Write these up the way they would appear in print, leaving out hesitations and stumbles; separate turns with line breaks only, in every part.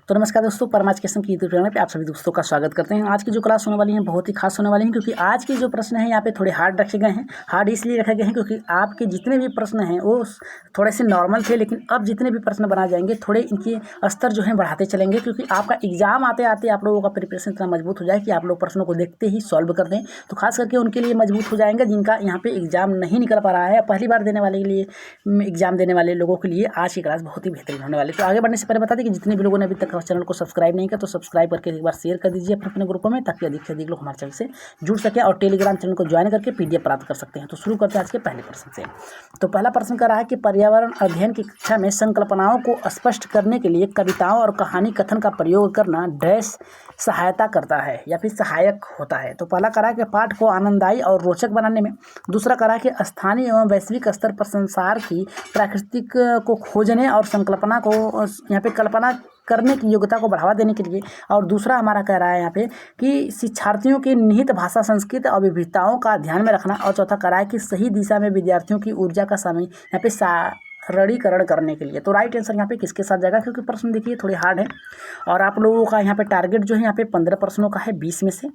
तो नमस्कार दोस्तों, परमा एजुकेशन की यूट्यूब चैनल पे आप सभी दोस्तों का स्वागत करते हैं। आज की जो क्लास होने वाली है बहुत ही खास होने वाली है, क्योंकि आज के जो प्रश्न हैं यहाँ पे थोड़े हार्ड रखे गए हैं। हार्ड इसलिए रखे गए हैं क्योंकि आपके जितने भी प्रश्न हैं वो थोड़े से नॉर्मल थे, लेकिन अब जितने भी प्रश्न बनाए जाएंगे थोड़े इनके स्तर जो है बढ़ाते चलेंगे, क्योंकि आपका एग्जाम आते आते आप लोगों का प्रिपरेशन इतना मजबूत हो जाए कि आप लोग प्रश्नों को देखते ही सॉल्व कर दें। तो खास करके उनके लिए मजबूत हो जाएंगे जिनका यहाँ पे एग्जाम नहीं निकल पा रहा है। पहली बार देने वाले के लिए, एग्जाम देने वाले लोगों के लिए आज की क्लास बहुत ही बेहतरीन होने वाली है। तो आगे बढ़ने से पहले बता दें कि जितने भी लोगों ने अभी तक चैनल को सब्सक्राइब नहीं किया तो सब्सक्राइब करके एक बार शेयर कर दीजिए अपने ग्रुपों में, ताकि अधिक से अधिक लोग हमारे चैनल से जुड़ सकें और टेलीग्राम चैनल को ज्वाइन करके PDF प्राप्त कर सकते हैं। तो शुरू करते हैं आज के पहले प्रश्न से। तो पहला प्रश्न कर रहा है कि पर्यावरण अध्ययन की कक्षा में संकल्पनाओं को स्पष्ट करने के लिए कविताओं और कहानी कथन का प्रयोग करना डैश सहायता करता है या फिर सहायक होता है। तो पहला करा है कि पाठ को आनंददायी और रोचक बनाने में। दूसरा करा है कि स्थानीय एवं वैश्विक स्तर पर संसार की प्राकृतिक को खोजने और संकल्पना को यहाँ पे कल्पना करने की योग्यता को बढ़ावा देने के लिए। और दूसरा हमारा कह रहा है यहाँ पे कि शिक्षार्थियों की निहित भाषा संस्कृति और विविधताओं का ध्यान में रखना। और चौथा कह रहा है कि सही दिशा में विद्यार्थियों की ऊर्जा का समय यहाँ पे सारणीकरण करने के लिए। तो राइट आंसर यहाँ पे किसके साथ जाएगा, क्योंकि प्रश्न देखिए थोड़े हार्ड है और आप लोगों का यहाँ पे टारगेट जो है यहाँ पे 15 प्रश्नों का है 20 में से।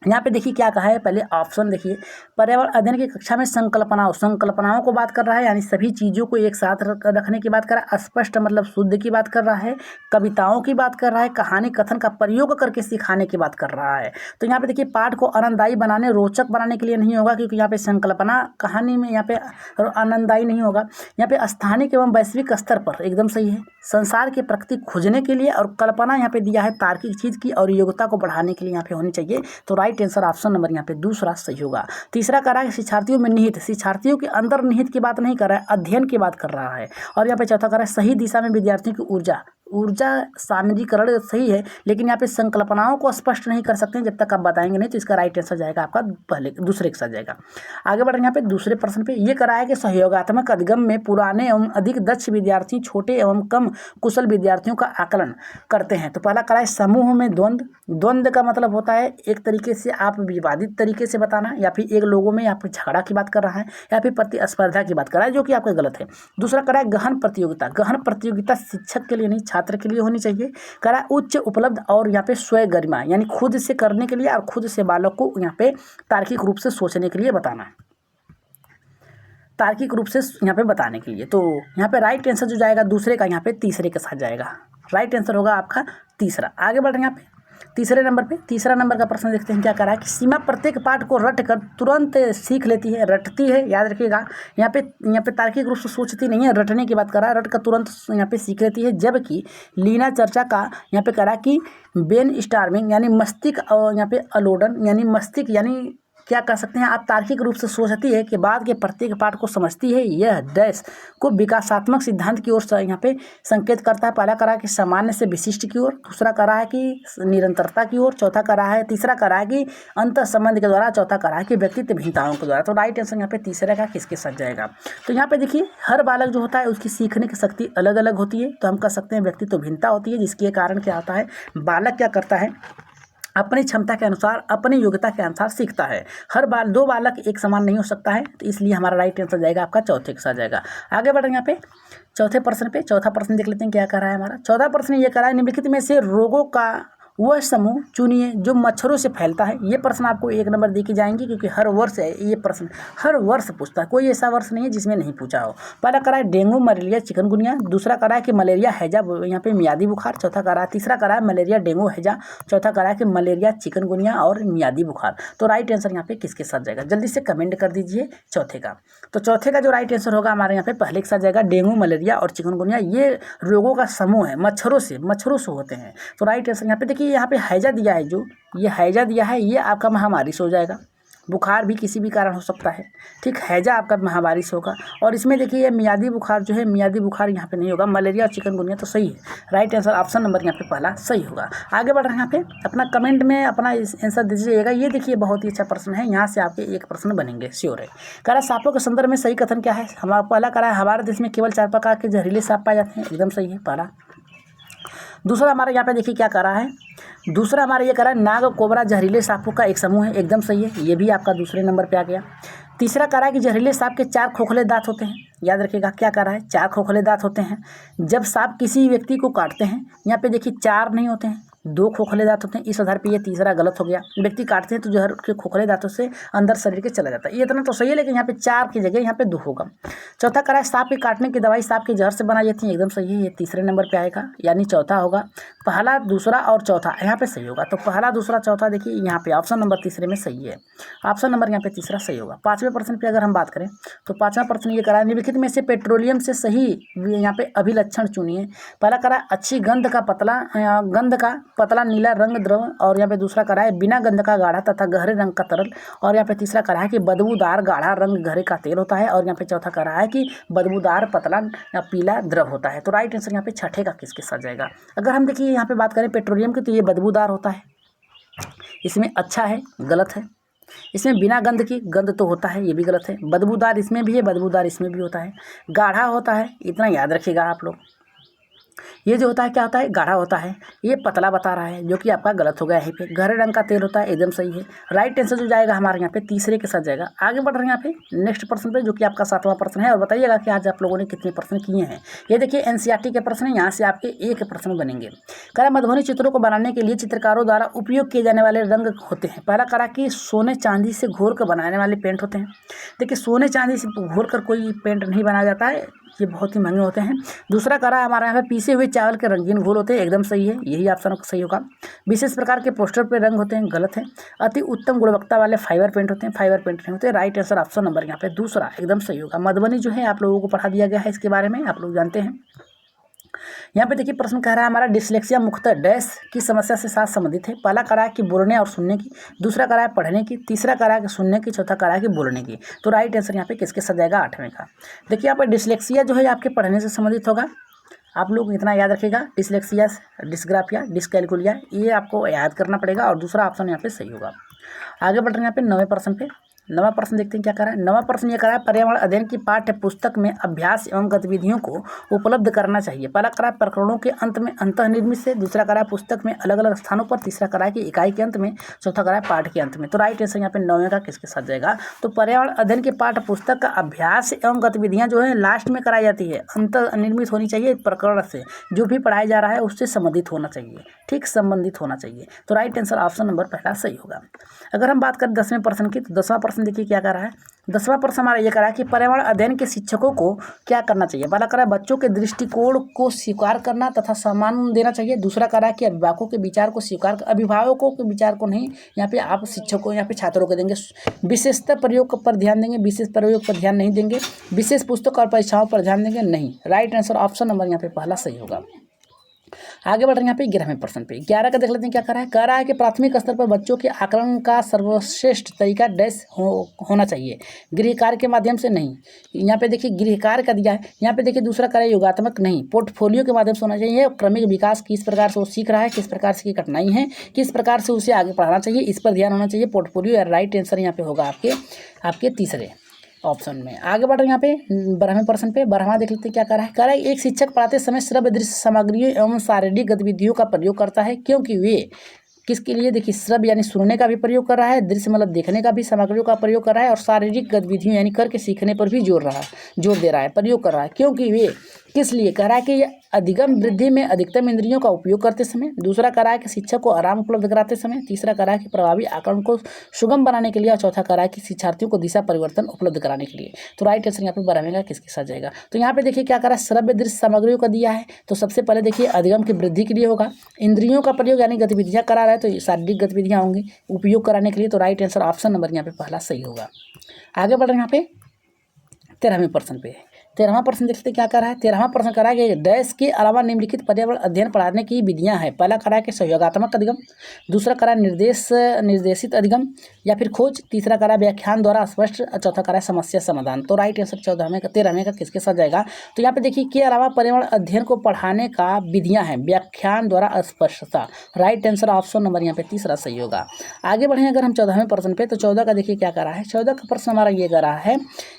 यहाँ पे देखिए क्या कहा है, पहले ऑप्शन देखिए, पर्यावरण अध्ययन की कक्षा में संकल्पनाओं को बात कर रहा है, यानी सभी चीज़ों को एक साथ रखने की बात कर रहा है। स्पष्ट मतलब शुद्ध की बात कर रहा है, कविताओं की बात कर रहा है, कहानी कथन का प्रयोग करके सिखाने की बात कर रहा है। तो यहाँ पे देखिए पाठ को आनंददायी बनाने, रोचक बनाने के लिए नहीं होगा, क्योंकि यहाँ पे संकल्पना कहानी में यहाँ पे आनंददायी नहीं होगा। यहाँ पे स्थानिक एवं वैश्विक स्तर पर एकदम सही है, संसार की प्रकृति खोजने के लिए, और कल्पना यहाँ पे दिया है तार्किक चीज़ की और योग्यता को बढ़ाने के लिए यहाँ पे होनी चाहिए। तो राइट आंसर ऑप्शन नंबर यहाँ पे दूसरा सही होगा। तीसरा कर रहा है शिक्षार्थियों में निहित, शिक्षार्थियों के अंदर निहित की बात नहीं कर रहा है, अध्ययन की बात कर रहा है। और यहाँ पे चौथा कर रहा है सही दिशा में विद्यार्थियों की ऊर्जा सामग्रीकरण सही है, लेकिन यहाँ पे संकल्पनाओं को स्पष्ट नहीं कर सकते जब तक आप बताएंगे नहीं। तो इसका राइट आंसर जाएगा आपका पहले दूसरे के साथ जाएगा। आगे बढ़ रहे हैं यहाँ पे दूसरे प्रश्न पे, ये कराया कि सहयोगात्मक अधिगम में पुराने एवं अधिक दक्ष विद्यार्थी छोटे एवं कम कुशल विद्यार्थियों का आकलन करते हैं। तो पहला कराया समूह में द्वंद्व का मतलब होता है एक तरीके से आप विवादित तरीके से बताना, या फिर एक लोगों में या फिर झगड़ा की बात कर रहा है, या फिर प्रतिस्पर्धा की बात कर रहा है, जो कि आपका गलत है। दूसरा कराया गहन प्रतियोगिता शिक्षक के लिए नहीं छात्र के लिए होनी चाहिए। करा उच्च उपलब्ध और यहाँ पे स्वयं गरिमा, यानी खुद से करने के लिए और खुद से बालक को यहाँ पे तार्किक रूप से सोचने के लिए बताना, तार्किक रूप से यहाँ पे बताने के लिए। तो यहाँ पे राइट आंसर जो जाएगा दूसरे का यहाँ पे तीसरे के साथ जाएगा। राइट आंसर होगा आपका तीसरा। आगे बढ़ रहे हैं यहाँ पे तीसरे नंबर पे, तीसरा नंबर का प्रश्न देखते हैं क्या करा है कि सीमा प्रत्येक पाठ को रट कर तुरंत सीख लेती है, रटती है, याद रखिएगा। यहाँ पे तार्किक रूप से सोचती नहीं है, रटने की बात कर रहा है, रट कर तुरंत यहाँ पे सीख लेती है। जबकि लीना चर्चा का यहाँ पे करा कि ब्रेन स्टॉर्मिंग यानी मस्तिष्क और यहाँ पे अलोडन यानी मस्तिष्क यानी क्या कह सकते हैं आप, तार्किक रूप से सोचती है कि बाद के प्रत्येक पाठ को समझती है। यह डैश को विकासात्मक सिद्धांत की ओर यहाँ पे संकेत करता है। पहला करा है कि सामान्य से विशिष्ट की ओर, दूसरा करा है कि निरंतरता की ओर, चौथा करा है, तीसरा करा है कि अंतर संबंध के द्वारा, चौथा करा है कि व्यक्तित्व भिन्नताओं के द्वारा। तो राइट आंसर यहाँ पे तीसरे का किसके साथ जाएगा। तो यहाँ पे देखिए हर बालक जो होता है उसकी सीखने की शक्ति अलग अलग होती है। तो हम कह सकते हैं व्यक्तित्व भिन्नता होती है, जिसके कारण क्या होता है, बालक क्या करता है, अपनी क्षमता के अनुसार, अपनी योग्यता के अनुसार सीखता है। दो बालक एक समान नहीं हो सकता है, तो इसलिए हमारा राइट आंसर जाएगा आपका चौथे के साथ जाएगा। आगे बढ़ेंगे यहाँ पे चौथे प्रश्न पे। चौथा प्रश्न देख लेते हैं क्या कर रहा है हमारा। चौथा प्रश्न ये कर रहा है निम्नलिखित में से रोगों का वह समूह चुनिए जो मच्छरों से फैलता है। ये प्रश्न आपको 1 नंबर दे के जाएंगे, क्योंकि हर वर्ष ये प्रश्न हर वर्ष पूछता है, कोई ऐसा वर्ष नहीं है जिसमें नहीं पूछा हो। पहला करा है डेंगू, मलेरिया, चिकनगुनिया, दूसरा करा है कि मलेरिया, हैजा यहाँ पे मियादी बुखार, चौथा करा है, तीसरा करा है मलेरिया, डेंगू, हैजा, चौथा करा है कि मलेरिया, चिकनगुनिया और मियादी बुखार। तो राइट आंसर यहाँ पे किसके साथ जाएगा, जल्दी से कमेंट कर दीजिए चौथे का। तो चौथे का जो राइट आंसर होगा हमारे यहाँ पे पहले के साथ जाएगा, डेंगू, मलेरिया और चिकनगुनिया। ये रोगों का समूह है, मच्छरों से होते हैं। तो राइट आंसर यहाँ पे देखिए, यहाँ पे हैजा दिया है, जो ये हैजा दिया है ये आपका महामारी से हो जाएगा। बुखार भी किसी भी कारण हो सकता है, ठीक, हैजा आपका महामारी से होगा। और इसमें देखिए ये मियादी बुखार जो है, मियादी बुखार यहाँ पे नहीं होगा। मलेरिया और चिकनगुनिया तो सही है। राइट आंसर ऑप्शन नंबर यहाँ पे पहला सही होगा। आगे बढ़ रहे हैं यहाँ पे, अपना कमेंट में अपना आंसर दीजिएगा। ये देखिए बहुत ही अच्छा प्रश्न है, यहाँ से आपके 1 प्रश्न बनेंगे श्योर है। कह रहा सांपों के संदर्भ में सही कथन क्या है। हमारा पहला कह रहा है हमारे देश में केवल 4 प्रकार के जहरीले सांप पाए जाते हैं, एकदम सही है पहला। दूसरा हमारा यहाँ पे देखिए क्या कर रहा है, दूसरा हमारा ये कर रहा है नाग कोबरा जहरीले सांपों का एक समूह है, एकदम सही है, ये भी आपका दूसरे नंबर पे आ गया। तीसरा कह रहा है कि जहरीले सांप के 4 खोखले दांत होते हैं। याद रखिएगा क्या कह रहा है, 4 खोखले दांत होते हैं। जब सांप किसी व्यक्ति को काटते हैं, यहाँ पे देखिए 4 नहीं होते हैं, 2 खोखले दांत होते हैं। इस आधार पे ये तीसरा गलत हो गया। व्यक्ति काटते हैं तो जहर के खोखले दांतों से अंदर शरीर के चला जाता है। ये इतना तो सही है, लेकिन यहाँ पे 4 की जगह यहाँ पे 2 होगा। चौथा कह रहा है सांप के काटने की दवाई सांप के जहर से बनाई जाती है। एकदम सही है, ये तीसरे नंबर पे आएगा, यानी चौथा होगा। पहला, दूसरा और चौथा यहाँ पे सही होगा। तो पहला, दूसरा, चौथा देखिए यहाँ पे ऑप्शन नंबर तीसरे में सही है। ऑप्शन नंबर यहाँ पे तीसरा सही होगा। 5वें प्रश्न पे अगर हम बात करें तो 5वां प्रश्न ये करा है, निम्नलिखित में से पेट्रोलियम से सही यहाँ पे अभिलक्षण चुनिए। पहला करा अच्छी गंध का पतला नीला रंग द्रव, और यहाँ पे दूसरा करा है बिना गंध का गाढ़ा तथा गहरे रंग का तरल, और यहाँ पे तीसरा करा है कि बदबूदार गाढ़ा रंग गहरे का तेल होता है, और यहाँ पे चौथा करा है कि बदबूदार पतला या पीला द्रव होता है। तो राइट आंसर यहाँ पे छठे का किसके साथ जाएगा। अगर हम देखिए यहाँ पे बात करें पेट्रोलियम की, तो ये बदबूदार होता है, इसमें अच्छा है, गलत है। इसमें बिना गंध की, गंध तो होता है, ये भी गलत है। बदबूदार इसमें भी है, बदबूदार इसमें भी होता है। गाढ़ा होता है, इतना याद रखिएगा आप लोग। ये जो होता है क्या होता है, गाढ़ा होता है। ये पतला बता रहा है, जो कि आपका गलत हो गया यहीं पे। गहरे रंग का तेल होता है, एकदम सही है। राइट आंसर जो जाएगा हमारे यहाँ पे तीसरे के साथ जाएगा। आगे बढ़ रहे हैं यहाँ पे नेक्स्ट प्रश्न पे, जो कि आपका 7वां प्रश्न है। और बताइएगा कि आज आप लोगों ने कितने प्रश्न किए हैं। ये देखिए एनसीईआरटी के प्रश्न है, यहाँ से आपके एक प्रश्न बनेंगे। करा मधुबनी चित्रों को बनाने के लिए चित्रकारों द्वारा उपयोग किए जाने वाले रंग होते हैं। पहला करा कि सोने चांदी से घोर कर बनाने वाले पेंट होते हैं। देखिए सोने चांदी से घोर कर कोई पेंट नहीं बनाया जाता है, ये बहुत ही महंगे होते हैं। दूसरा करा है हमारे यहाँ पे पीसे हुए चावल के रंगीन घोल होते हैं, एकदम सही है, यही ऑप्शन सही होगा। विशेष प्रकार के पोस्टर पे रंग होते हैं, गलत है। अति उत्तम गुणवत्ता वाले फाइबर पेंट होते हैं, फाइबर पेंट नहीं होते। राइट आंसर ऑप्शन नंबर यहाँ पे दूसरा एकदम सही होगा। मधुबनी जो है आप लोगों को पढ़ा दिया गया है, इसके बारे में आप लोग जानते हैं। यहाँ पे देखिए प्रश्न कह रहा है हमारा डिस्लेक्सिया मुख्यतः डैश की समस्या से साथ संबंधित है। पहला करा है कि बोलने और सुनने की, दूसरा करा है पढ़ने की, तीसरा करा है कि सुनने की, चौथा करा है कि बोलने की। तो राइट आंसर यहाँ पे किसके साथ जाएगा, 8वें का। देखिए यहाँ पर डिस्लेक्सिया जो है आपके पढ़ने से संबंधित होगा। आप लोग इतना याद रखिएगा, डिस्लेक्सिया, डिस्ग्राफिया, डिस्कैलकुलिया, ये आपको याद करना पड़ेगा, और दूसरा ऑप्शन यहाँ पे सही होगा। आगे बढ़ रहे हैं यहाँ पे 9वें प्रश्न पे। 9वां प्रश्न देखते हैं क्या करा है। 9वां प्रश्न ये करा है पर्यावरण अध्ययन की पाठ्य पुस्तक में अभ्यास एवं गतिविधियों को उपलब्ध करना चाहिए। पहला करा है प्रकरणों के अंत में अंतःनिर्मित से, दूसरा करा है पुस्तक में अलग अलग स्थानों पर, तीसरा करा है कि इकाई के अंत में, चौथा करा है पाठ के अंत में। तो राइट आंसर यहाँ पे 9वें का किसके साथ जाएगा। तो पर्यावरण अध्ययन के पाठ्य पुस्तक का अभ्यास एवं गतिविधियाँ जो है लास्ट में कराई जाती है, अंतःनिर्मित होनी चाहिए। प्रकरण से जो भी पढ़ाया जा रहा है उससे संबंधित होना चाहिए, ठीक, संबंधित होना चाहिए। तो राइट आंसर ऑप्शन नंबर पहला सही होगा। अगर हम बात करें 10वें प्रश्न की, तो 10वां प्रश्न देखिए क्या कर रहा है। 10वां प्रश्न हमारा ये करा है कि पर्यावरण अध्ययन के शिक्षकों को क्या करना चाहिए। पहला करा है बच्चों के दृष्टिकोण को स्वीकार करना तथा सम्मान देना चाहिए। दूसरा करा है कि अभिभावकों के विचार को अभिभावकों के विचार को नहीं, यहाँ पे आप शिक्षकों, यहाँ पे छात्रों को देंगे। विशेषता प्रयोग पर ध्यान देंगे, विशेष प्रयोग पर ध्यान नहीं देंगे। विशेष पुस्तक और परीक्षाओं पर ध्यान देंगे, नहीं। राइट आंसर ऑप्शन नंबर यहाँ पे पहला सही होगा। आगे बढ़ रहे हैं यहाँ पे 11वें प्रश्न पे। 11 का देख लेते हैं क्या कर रहा है। कह रहा है कि प्राथमिक स्तर पर बच्चों के आकलन का सर्वश्रेष्ठ तरीका डैश होना चाहिए, गृह कार्य के माध्यम से नहीं। यहाँ पे देखिए गृह कार्य का दिया है। यहाँ पे देखिए दूसरा कार्य योगात्मक नहीं, पोर्टफोलियो के माध्यम से होना चाहिए। क्रमिक विकास किस प्रकार से वो सीख रहा है, किस प्रकार से कठिनाई है, किस प्रकार से उसे आगे पढ़ाना चाहिए, इस पर ध्यान होना चाहिए। पोर्टफोलियो या राइट आंसर यहाँ पे होगा आपके तीसरे ऑप्शन में। आगे बढ़ रहे हैं यहाँ पे 12वें प्रश्न पे। 12वां देख लेते हैं क्या कर रहा है। कह रहा है एक शिक्षक पढ़ाते समय श्रव्य दृश्य सामग्रियों एवं शारीरिक गतिविधियों का प्रयोग करता है, क्योंकि वे किसके लिए, देखिए श्रव्य यानी सुनने का भी प्रयोग कर रहा है, दृश्य मतलब देखने का भी सामग्रियों का प्रयोग कर रहा है, और शारीरिक गतिविधियों यानी करके सीखने पर भी जोर दे रहा है, प्रयोग कर रहा है। क्योंकि वे किस लिए, कह रहा है कि अधिगम वृद्धि में अधिकतम इंद्रियों का उपयोग करते समय। दूसरा कह रहा है कि शिक्षक को आराम उपलब्ध कराते समय। तीसरा कह रहा है कि प्रभावी आकलन को सुगम बनाने के लिए, और चौथा कह रहा है कि शिक्षार्थियों को दिशा परिवर्तन उपलब्ध कराने के लिए। तो राइट आंसर यहाँ पे 12वें का किसके साथ जाएगा। तो यहाँ पे देखिए क्या कह रहा है, श्रव्य दृश्य सामग्रियों का दिया है, तो सबसे पहले देखिए अधिगम की वृद्धि के लिए होगा। इंद्रियों का प्रयोग यानी गतिविधियाँ करा रहा है, तो शारीरिक गतिविधियाँ होंगी उपयोग कराने के लिए। तो राइट आंसर ऑप्शन नंबर यहाँ पे पहला सही होगा। आगे बढ़ रहे हैं यहाँ पे 13वें प्रश्न पे। 13वां प्रश्न देखते क्या कर रहा है। 13वां प्रश्न करा है कि डैश के अलावा निम्नलिखित पर्यावरण अध्ययन पढ़ाने की विधियां हैं। पहला करा है कि सहयोगात्मक अधिगम, दूसरा करा निर्देशित अधिगम या फिर खोज, तीसरा करा व्याख्यान द्वारा स्पष्ट, चौथा करा समस्या समाधान। तो राइट आंसर 13वें का किसके साथ जाएगा। तो यहाँ पे देखिए के अलावा पर्यावरण अध्ययन को पढ़ाने का विधियाँ हैं, व्याख्यान द्वारा स्पष्टता। राइट आंसर ऑप्शन नंबर यहाँ पे तीसरा सही होगा। आगे बढ़े अगर हम 14वें प्रश्न पे, तो 14 का देखिए क्या करा है। 14 का प्रश्न हमारा ये करा है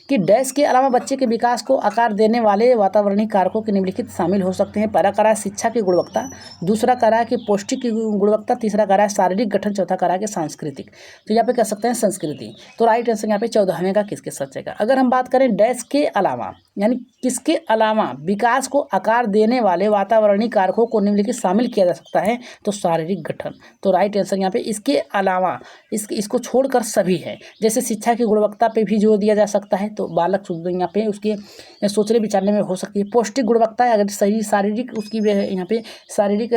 कि डैश के अलावा बच्चे के विकास को आकार देने वाले वातावरणीय कारकों के निम्नलिखित शामिल हो सकते हैं। पहला कह रहा है शिक्षा की गुणवत्ता, दूसरा कह रहा है कि पौष्टिक की गुणवत्ता, तीसरा कह रहा है शारीरिक गठन, चौथा कह रहा है कि सांस्कृतिक। तो यहाँ पे कह सकते हैं संस्कृति। तो राइट आंसर यहाँ पे 14वें का किसके साथ जाएगा। अगर हम बात करें डैश के अलावा, यानी किसके अलावा विकास को आकार देने वाले वातावरणीय कारकों को निम्नलिखित शामिल किया जा सकता है, तो शारीरिक गठन। तो राइट आंसर यहाँ पे इसके अलावा, इसको छोड़कर सभी है। जैसे शिक्षा की गुणवत्ता पे भी जोर दिया जा सकता है, तो बालक यहाँ पे उसके सोचने विचारने में हो सकती है। पौष्टिक गुणवत्ता है, अगर सही शारीरिक उसकी यहाँ पे शारीरिक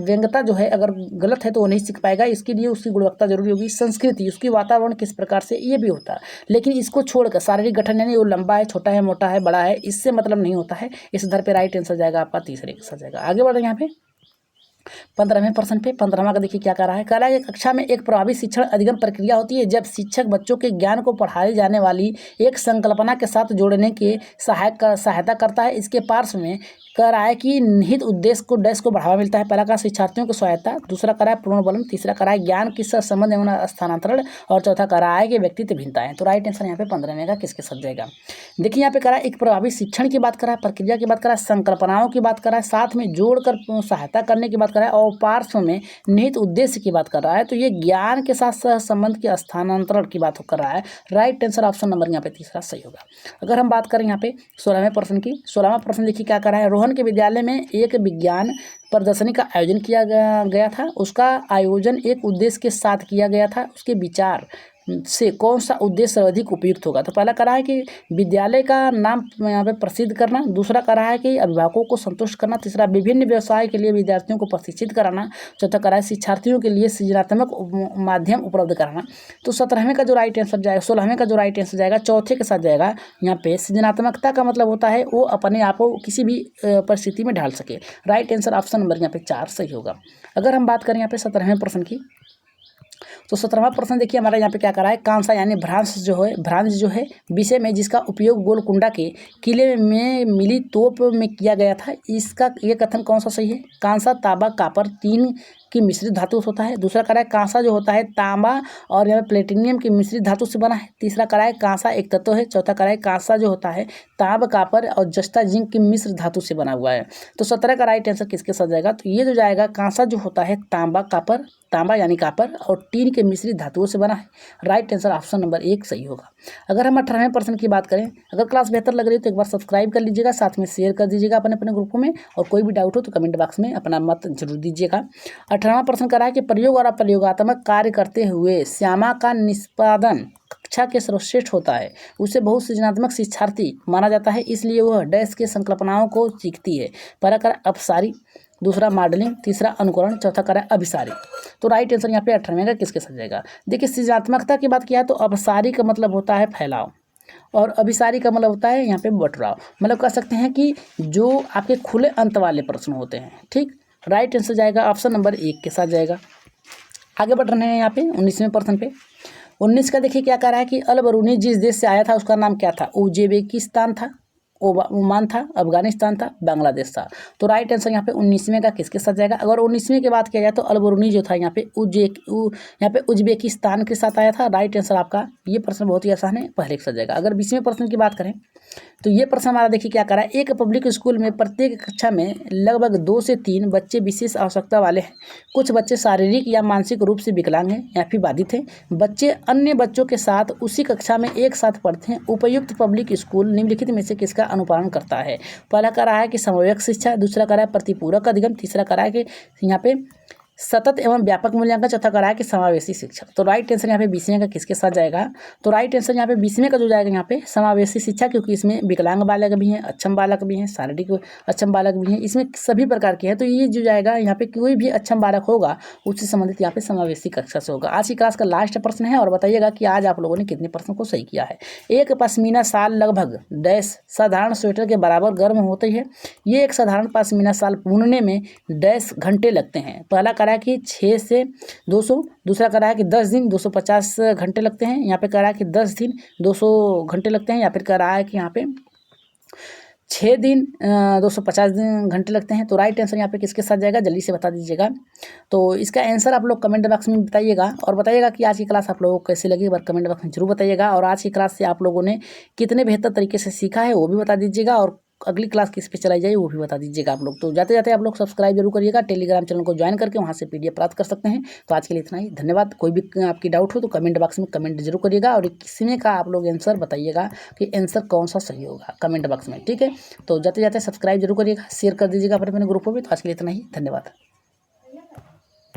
व्यंग्यता जो है अगर गलत है तो वो नहीं सीख पाएगा, इसके लिए उसकी गुणवत्ता जरूरी होगी। संस्कृति, उसकी वातावरण किस प्रकार से, ये भी होता है। लेकिन इसको छोड़कर शारीरिक गठन यानी वो लंबा है, छोटा है, मोटा है, बड़ा है, इससे मतलब नहीं होता है। इस आधार पे राइट आंसर जाएगा आपका तीसरे के साथ जाएगा। आगे बढ़ रहे हैं यहाँ पे 15वें प्रश्न पे। 15वां का देखिए क्या कह रहा है। कह रहा है कि कक्षा में एक प्रभावी शिक्षण अधिगम प्रक्रिया होती है जब शिक्षक बच्चों के ज्ञान को पढ़ाई जाने वाली एक संकल्पना के साथ जोड़ने के सहायता करता है। इसके पार्श्व में कह रहा है कि निहित उद्देश्य को डैश को बढ़ावा मिलता है। पहला कहा शिक्षार्थियों की सहायता, दूसरा कह रहा है पूर्णबलम, तीसरा कह रहा है ज्ञान की सहसंबंध एवं स्थानांतरण, और चौथा कह रहा है कि व्यक्तित्व भिन्नताएं। तो राइट आंसर यहाँ पे 15वें का किसके साथ जाएगा। देखिए यहाँ पे कह रहा है एक प्रभावी शिक्षण की बात कर रहा है, प्रक्रिया की बात कर रहा है, संकल्पनाओं की बात कर रहा है, साथ में जोड़कर सहायता करने की बात कर रहा है, और पार्श्व में निहित उद्देश्य की बात कर रहा है। तो ये ज्ञान के साथ सहसंबंध के स्थानांतरण की बात कर रहा है। राइट आंसर ऑप्शन नंबर यहाँ पे तीसरा सही होगा। अगर हम बात करें यहाँ पे 16वें प्रश्न की, 16वां प्रश्न देखिए क्या कर रहा है। रोहन के विद्यालय में एक विज्ञान प्रदर्शनी का आयोजन किया गया था। उसका आयोजन एक उद्देश्य के साथ किया गया था। उसके विचार से कौन सा उद्देश्य अधिक उपयुक्त होगा। तो पहला कह रहा है कि विद्यालय का नाम यहाँ पे प्रसिद्ध करना, दूसरा कह रहा है कि अभिभावकों को संतुष्ट करना, तीसरा विभिन्न व्यवसाय के लिए विद्यार्थियों को प्रशिक्षित कराना, चौथा कह रहा है शिक्षार्थियों के लिए सृजनात्मक माध्यम उपलब्ध कराना। तो 17वें का जो राइट आंसर जाएगा, 16वें का जो राइट आंसर जाएगा चौथे के साथ जाएगा। यहाँ पे सृजनात्मकता का मतलब होता है वो अपने आप को किसी भी परिस्थिति में ढाल सके। राइट आंसर ऑप्शन नंबर यहाँ पे 4 सही होगा। अगर हम बात करें यहाँ पे 17वें प्रश्न की, तो 17वां प्रश्न देखिए हमारा यहाँ पे क्या कर रहा है। कांसा यानी भ्रांस जो है विषय में जिसका उपयोग गोलकुंडा के किले में मिली तोप में किया गया था, इसका ये कथन कौन सा सही है। कांसा, तांबा, कापर तीन की मिश्रित धातु होता है। दूसरा कह रहा है कांसा जो होता है तांबा और यहाँ प्लेटिनियम की मिश्रित धातु से बना है। तीसरा कह रहा है कांसा एक तत्व है। चौथा कह रहा है कांसा जो होता है तांब, कापर और जस्ता जिंक की मिश्र धातु से बना हुआ है। तो 17 का राइट आंसर किसके साथ जाएगा। तो ये जो जाएगा कांसा जो होता है तांबा यानी कापर और टीन के मिश्रित धातुओं से बना है। राइट आंसर ऑप्शन नंबर 1 सही होगा। अगर हम 18वें प्रश्न की बात करें, अगर क्लास बेहतर लग रही है तो एक बार सब्सक्राइब कर लीजिएगा, साथ में शेयर कर दीजिएगा अपने अपने ग्रुपों में, और कोई भी डाउट हो तो कमेंट बॉक्स में अपना मत जरूर दीजिएगा। 18वां प्रश्न कर रहा है कि प्रयोग और अप्रयोगात्मक कार्य करते हुए श्यामा का निष्पादन कक्षा के सर्वश्रेष्ठ होता है। उसे बहुत सृजनात्मक शिक्षार्थी माना जाता है, इसलिए वह डैश के संकल्पनाओं को सीखती है। पहला कर अपसारी, दूसरा मॉडलिंग, तीसरा अनुकरण, चौथा कर अभिसारी। तो राइट आंसर यहाँ पे 18वें का किसके साथ जाएगा। देखिए सृजनात्मकता की बात किया तो अपसारी का मतलब होता है फैलाव और अभिसारी का मतलब होता है यहाँ पे बटराव। मतलब कह सकते हैं कि जो आपके खुले अंत वाले प्रश्न होते हैं। ठीक, राइट आंसर जाएगा ऑप्शन नंबर 1 के साथ जाएगा। आगे बढ़ रहे हैं यहाँ पे 19वें प्रश्न पे। 19 का देखिए क्या कह रहा है कि अल बरूनी जिस देश से आया था उसका नाम क्या था। उज्बेकिस्तान था, ओमान था, अफगानिस्तान था, बांग्लादेश था। तो राइट आंसर यहाँ पे 19वें का किसके साथ जाएगा। अगर 19वें की बात किया जाए तो अल बरूनी जो था यहाँ पे उज्बेकिस्तान के साथ आया था। राइट आंसर आपका ये प्रश्न बहुत ही आसान है, पहले के साथ जाएगा। अगर 20वें प्रश्न की बात करें तो ये प्रश्न हमारा देखिए क्या कर रहा है। एक पब्लिक स्कूल में प्रत्येक कक्षा में लगभग 2 से 3 बच्चे विशेष आवश्यकता वाले हैं। कुछ बच्चे शारीरिक या मानसिक रूप से विकलांग हैं या फिर बाधित हैं। बच्चे अन्य बच्चों के साथ उसी कक्षा में एक साथ पढ़ते हैं। उपयुक्त पब्लिक स्कूल निम्नलिखित में से किसका अनुपालन करता है। पहला कह रहा है कि समन्वयक शिक्षा, दूसरा कह रहा है प्रतिपूरक अधिगम, तीसरा कह रहा है कि यहाँ पे सतत एवं व्यापक मूल्यांकन, चौथा कह रहा है कि समावेशी शिक्षा। तो राइट आंसर यहाँ पे 20वें का किसके साथ जाएगा। तो राइट आंसर यहाँ पे 20वें का जो जाएगा यहाँ पे समावेशी शिक्षा, क्योंकि इसमें विकलांग बालक भी हैं, अक्षम बालक भी हैं, शारीरिक अक्षम बालक भी हैं, इसमें सभी प्रकार के हैं। तो ये जो जाएगा यहाँ पे कोई भी अक्षम बालक होगा उससे संबंधित यहाँ पे समावेशी कक्षा से होगा। आज की क्लास का लास्ट प्रश्न है और बताइएगा कि आज आप लोगों ने कितने प्रश्नों को सही किया है। एक पश्मीना शाल लगभग डैश साधारण स्वेटर के बराबर गर्म होती है। ये एक साधारण पश्मीना शाल बुनने में डैश घंटे लगते हैं। पहला कह रहा है कि 6 से 200, दूसरा कह रहा है कि 10 दिन 250 घंटे लगते हैं। यहाँ पे कह रहा है कि 10 दिन 200 घंटे लगते हैं, या फिर कह रहा है कि यहाँ पे 6 दिन 250 घंटे लगते हैं। तो राइट आंसर यहाँ पे किसके साथ जाएगा, जल्दी से बता दीजिएगा। तो इसका आंसर आप लोग कमेंट बॉक्स में बताइएगा और बताइएगा कि आज की क्लास आप लोगों को कैसी लगी, एक बार कमेंट बॉक्स में जरूर बताइएगा। और आज की क्लास से आप लोगों ने कितने बेहतर तरीके से सीखा है वो भी बता दीजिएगा, और अगली क्लास किस पे चलाई जाए वो भी बता दीजिएगा आप लोग। तो जाते जाते आप लोग सब्सक्राइब जरूर करिएगा, टेलीग्राम चैनल को ज्वाइन करके वहाँ से PDF प्राप्त कर सकते हैं। तो आज के लिए इतना ही, धन्यवाद। कोई भी आपकी डाउट हो तो कमेंट बॉक्स में कमेंट जरूर करिएगा, और किसी का आप लोग आंसर बताइएगा कि आंसर कौन सा सही होगा कमेंट बॉक्स में, ठीक है। तो जाते जाते सब्सक्राइब जरूर करिएगा, शेयर कर दीजिएगा अपने ग्रुपों में। तो आज के लिए इतना ही, धन्यवाद।